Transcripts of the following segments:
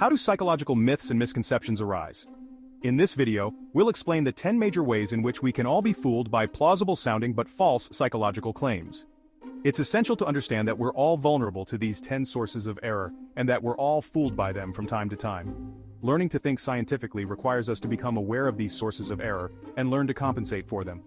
How do psychological myths and misconceptions arise? In this video, we'll explain the 10 major ways in which we can all be fooled by plausible-sounding but false psychological claims. It's essential to understand that we're all vulnerable to these 10 sources of error, and that we're all fooled by them from time to time. Learning to think scientifically requires us to become aware of these sources of error and learn to compensate for them.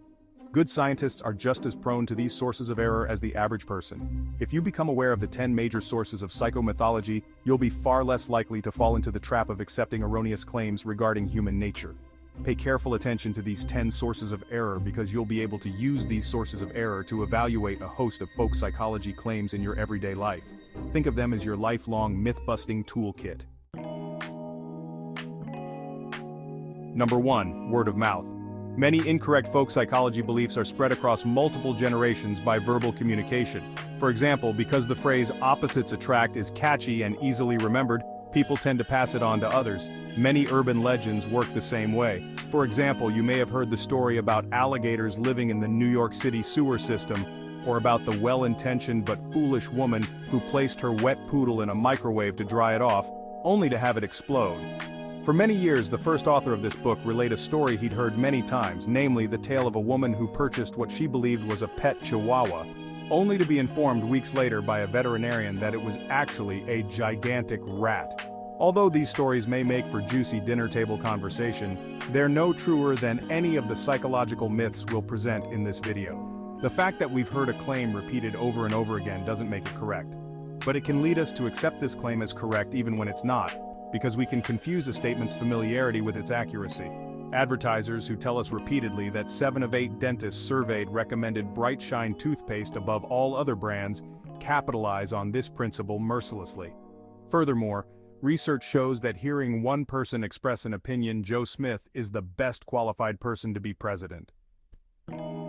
Good scientists are just as prone to these sources of error as the average person. If you become aware of the 10 major sources of psychomythology, you'll be far less likely to fall into the trap of accepting erroneous claims regarding human nature. Pay careful attention to these 10 sources of error because you'll be able to use these sources of error to evaluate a host of folk psychology claims in your everyday life. Think of them as your lifelong myth-busting toolkit. Number 1. Word of mouth. Many incorrect folk psychology beliefs are spread across multiple generations by verbal communication. For example, because the phrase opposites attract is catchy and easily remembered, people tend to pass it on to others. Many urban legends work the same way. For example, you may have heard the story about alligators living in the New York City sewer system, or about the well-intentioned but foolish woman who placed her wet poodle in a microwave to dry it off, only to have it explode. For many years, the first author of this book relayed a story he'd heard many times, namely the tale of a woman who purchased what she believed was a pet chihuahua, only to be informed weeks later by a veterinarian that it was actually a gigantic rat. Although these stories may make for juicy dinner table conversation, they're no truer than any of the psychological myths we'll present in this video. The fact that we've heard a claim repeated over and over again doesn't make it correct. But it can lead us to accept this claim as correct even when it's not, because we can confuse a statement's familiarity with its accuracy. Advertisers who tell us repeatedly that 7 of 8 dentists surveyed recommended Bright Shine toothpaste above all other brands capitalize on this principle mercilessly. Furthermore, research shows that hearing one person express an opinion Joe Smith is the best qualified person to be president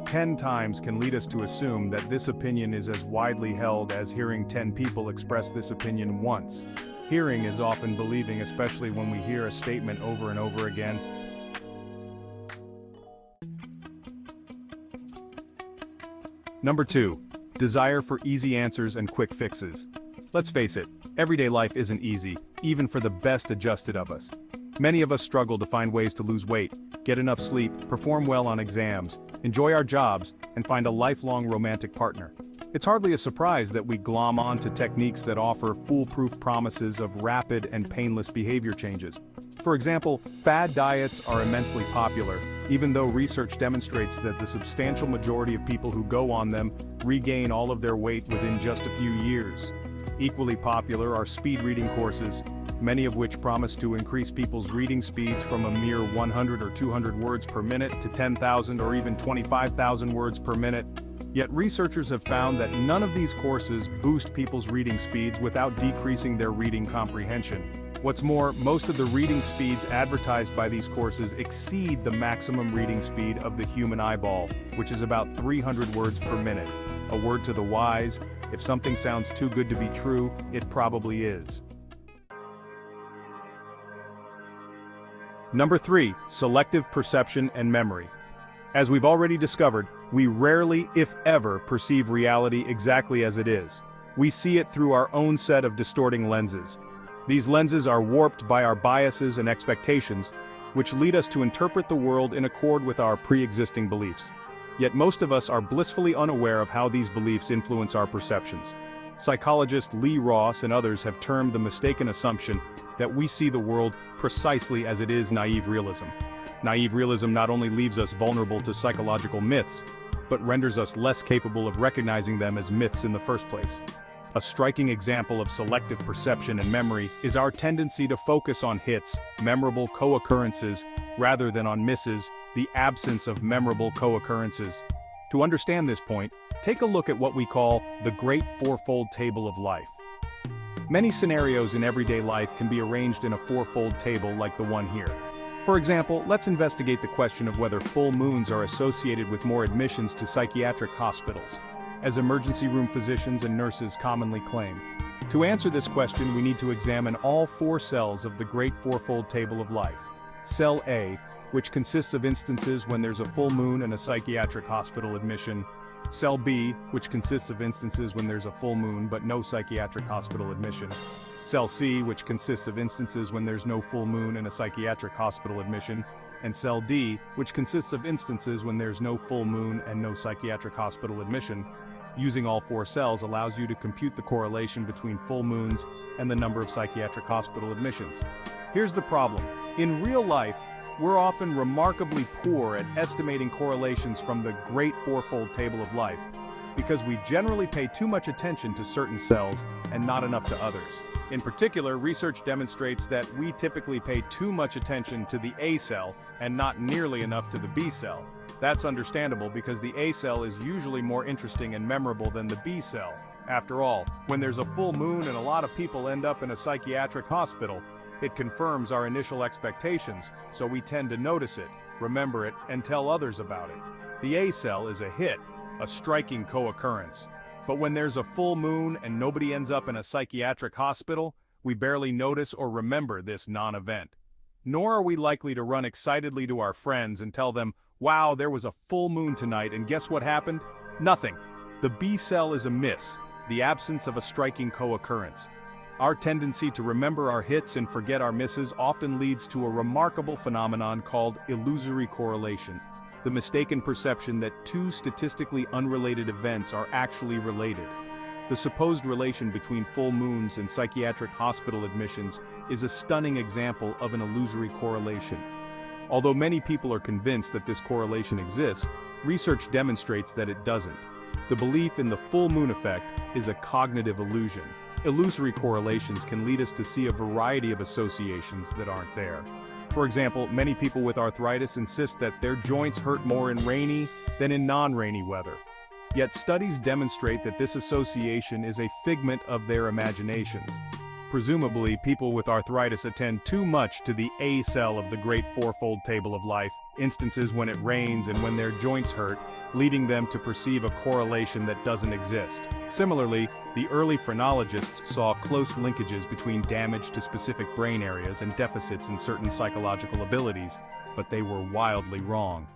10 times can lead us to assume that this opinion is as widely held as hearing 10 people express this opinion once. Hearing is often believing, especially when we hear a statement over and over again. Number 2. Desire for easy answers and quick fixes. Let's face it, everyday life isn't easy, even for the best adjusted of us. Many of us struggle to find ways to lose weight, get enough sleep, perform well on exams, enjoy our jobs, and find a lifelong romantic partner. It's hardly a surprise that we glom on to techniques that offer foolproof promises of rapid and painless behavior changes. For example, fad diets are immensely popular, even though research demonstrates that the substantial majority of people who go on them regain all of their weight within just a few years. Equally popular are speed reading courses, many of which promise to increase people's reading speeds from a mere 100 or 200 words per minute to 10,000 or even 25,000 words per minute. Yet researchers have found that none of these courses boost people's reading speeds without decreasing their reading comprehension. What's more, most of the reading speeds advertised by these courses exceed the maximum reading speed of the human eyeball, which is about 300 words per minute. A word to the wise: if something sounds too good to be true, it probably is. Number 3. Selective perception and memory. As we've already discovered, we rarely, if ever, perceive reality exactly as it is. We see it through our own set of distorting lenses. These lenses are warped by our biases and expectations, which lead us to interpret the world in accord with our pre-existing beliefs. Yet most of us are blissfully unaware of how these beliefs influence our perceptions. Psychologist Lee Ross and others have termed the mistaken assumption that we see the world precisely as it is naive realism. Naive realism not only leaves us vulnerable to psychological myths, but renders us less capable of recognizing them as myths in the first place. A striking example of selective perception and memory is our tendency to focus on hits, memorable co-occurrences, rather than on misses, the absence of memorable co-occurrences. To understand this point, take a look at what we call the Great Fourfold Table of Life. Many scenarios in everyday life can be arranged in a fourfold table like the one here. For example, let's investigate the question of whether full moons are associated with more admissions to psychiatric hospitals, as emergency room physicians and nurses commonly claim. To answer this question, we need to examine all 4 cells of the Great Fourfold Table of Life. Cell A, which consists of instances when there's a full moon and a psychiatric hospital admission. Cell B, which consists of instances when there's a full moon but no psychiatric hospital admission. Cell C, which consists of instances when there's no full moon and a psychiatric hospital admission. And cell D, which consists of instances when there's no full moon and no psychiatric hospital admission. Using all four cells allows you to compute the correlation between full moons and the number of psychiatric hospital admissions. Here's the problem. In real life, we're often remarkably poor at estimating correlations from the great fourfold table of life, because we generally pay too much attention to certain cells and not enough to others. In particular, research demonstrates that we typically pay too much attention to the A cell and not nearly enough to the B cell. That's understandable because the A cell is usually more interesting and memorable than the B cell. After all, when there's a full moon and a lot of people end up in a psychiatric hospital, it confirms our initial expectations, so we tend to notice it, remember it, and tell others about it. The A cell is a hit, a striking co-occurrence. But when there's a full moon and nobody ends up in a psychiatric hospital, we barely notice or remember this non-event. Nor are we likely to run excitedly to our friends and tell them, "Wow, there was a full moon tonight, and guess what happened?" Nothing. The B cell is a miss, the absence of a striking co-occurrence. Our tendency to remember our hits and forget our misses often leads to a remarkable phenomenon called illusory correlation, the mistaken perception that two statistically unrelated events are actually related. The supposed relation between full moons and psychiatric hospital admissions is a stunning example of an illusory correlation. Although many people are convinced that this correlation exists, research demonstrates that it doesn't. The belief in the full moon effect is a cognitive illusion. Illusory correlations can lead us to see a variety of associations that aren't there. For example, many people with arthritis insist that their joints hurt more in rainy than in non-rainy weather. Yet studies demonstrate that this association is a figment of their imaginations. Presumably, people with arthritis attend too much to the A cell of the great fourfold table of life, instances when it rains and when their joints hurt, leading them to perceive a correlation that doesn't exist. Similarly, the early phrenologists saw close linkages between damage to specific brain areas and deficits in certain psychological abilities, but they were wildly wrong.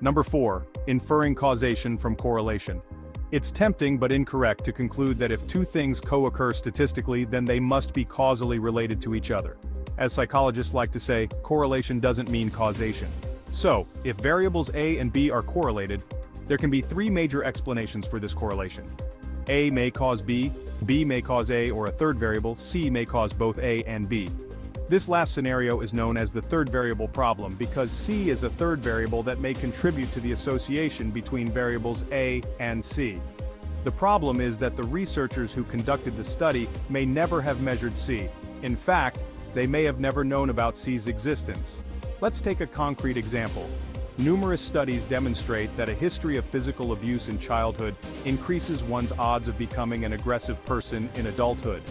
Number 4. Inferring causation from correlation. It's tempting but incorrect to conclude that if two things co-occur statistically, then they must be causally related to each other. As psychologists like to say, correlation doesn't mean causation. So, if variables A and B are correlated, there can be three major explanations for this correlation. A may cause B may cause A, or a third variable, C may cause both A and B. This last scenario is known as the third variable problem because C is a third variable that may contribute to the association between variables A and C. The problem is that the researchers who conducted the study may never have measured C. In fact, they may have never known about C's existence. Let's take a concrete example. Numerous studies demonstrate that a history of physical abuse in childhood increases one's odds of becoming an aggressive person in adulthood.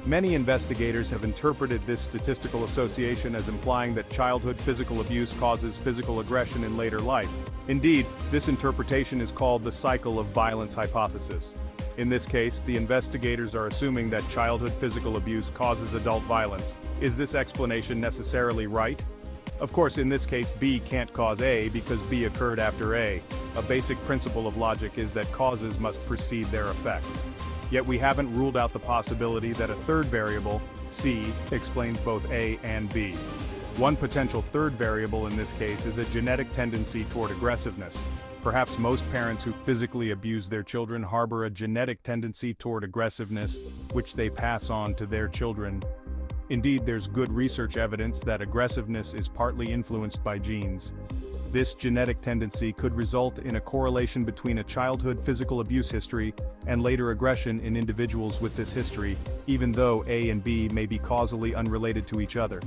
Many investigators have interpreted this statistical association as implying that childhood physical abuse causes physical aggression in later life. Indeed, this interpretation is called the cycle of violence hypothesis. In this case, the investigators are assuming that childhood physical abuse causes adult violence. Is this explanation necessarily right? Of course, in this case, B can't cause A because B occurred after A. A basic principle of logic is that causes must precede their effects. Yet we haven't ruled out the possibility that a third variable, C, explains both A and B. One potential third variable in this case is a genetic tendency toward aggressiveness. Perhaps most parents who physically abuse their children harbor a genetic tendency toward aggressiveness, which they pass on to their children. Indeed, there's good research evidence that aggressiveness is partly influenced by genes. This genetic tendency could result in a correlation between a childhood physical abuse history and later aggression in individuals with this history, even though A and B may be causally unrelated to each other.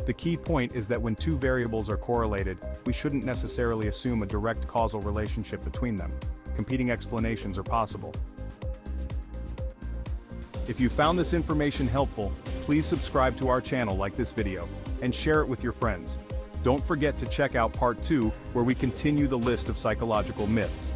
The key point is that when two variables are correlated, we shouldn't necessarily assume a direct causal relationship between them. Competing explanations are possible. If you found this information helpful, please subscribe to our channel, like this video, and share it with your friends. Don't forget to check out part 2, where we continue the list of psychological myths.